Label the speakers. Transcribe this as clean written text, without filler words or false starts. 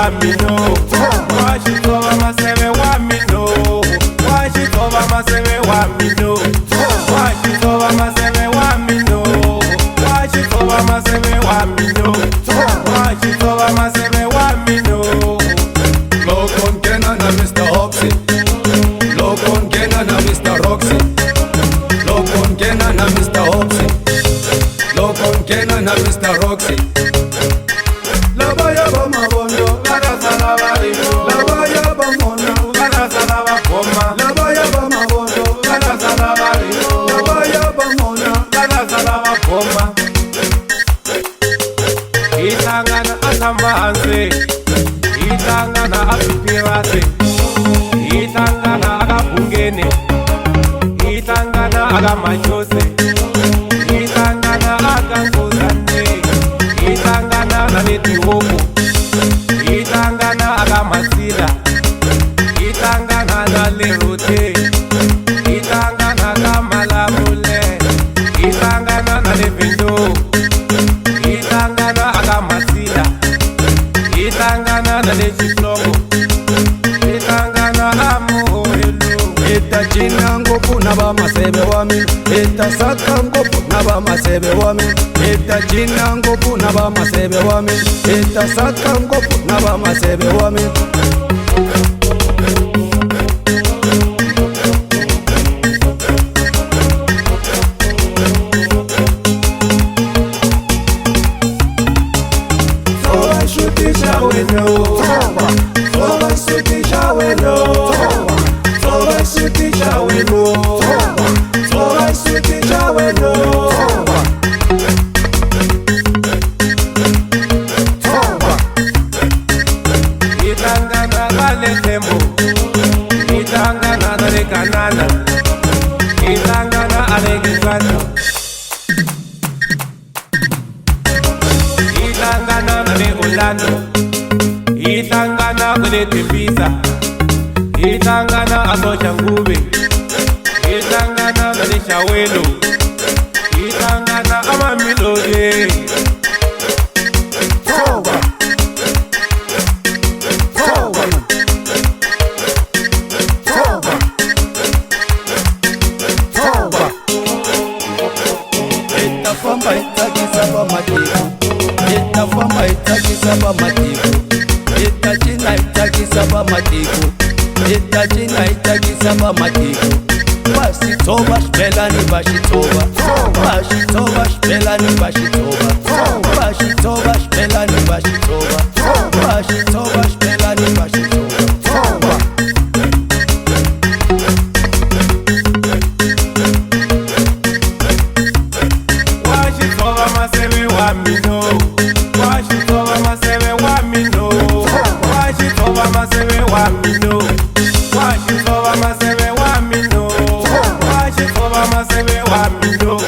Speaker 1: wa mino. Washitova masebe wa mino. Washitova masebe wa mino. Washitova masebe wa mino. Washitova masebe wa mino. Washitova masebe wa mino.
Speaker 2: Lokon kena na Mr. Oxy. Lokon kena na Mr. Roxy. Lokon kena na Mr. Oxy. Lokon kena na Mr. Roxy. Labaya ba mabondo,
Speaker 1: Gara salava rino.
Speaker 2: labaya ba mona,
Speaker 1: Gara salava poma.
Speaker 2: labaya ba mabondo,
Speaker 1: Gara salava rino.
Speaker 2: labaya ba mona.
Speaker 1: Gara salava poma. Itangana asamba hanse. Itangana asupirase. Itangana agabungene. Itangana agamachose. Itangana agangozane. Itangana nanetihomo. Itangana agamasila. Itangana nalerote. Itangana agamalamule. Itangana nalevindo. Itangana agamasila. Itangana nalechiflongo. Itangana amuhelu.
Speaker 2: Eta jina ngopu na ba masebe wami. Eta saka ngopu na ba masebe wami. Eta jina ngopu na ba masebe wami. Eta saka ngopu na ba masebe wami.
Speaker 1: Soba shutisha weno. Soba shutisha weno. Soba shutisha weno. Soba shutisha weno. Itangana gale tembo. Itangana dale kanana. Itangana alegizano. Itangana nale Orlando. Itangana kule Tembisa. Itangana asocha ngube. Itangana nale Shawelo. Itangana amamilode.
Speaker 2: Toba. Toba. Toba. Toba. Eta famba itakisa ba matiku. Eta famba itakisa ba matiku. Eta jina itakisa ba matiku. Eta jina itakisa ba matiku. Bashitoba shbelani bashitoba. Bashitoba shbelani bashitoba. Bashitoba shbelani bashitoba. Bashitoba shbelani bashitoba.
Speaker 1: Washitova masebe wa mino. Washitova masebe wa mino. Washitova masebe wa mino. Washitova masebe wa mino. Washitova masebe wa mino.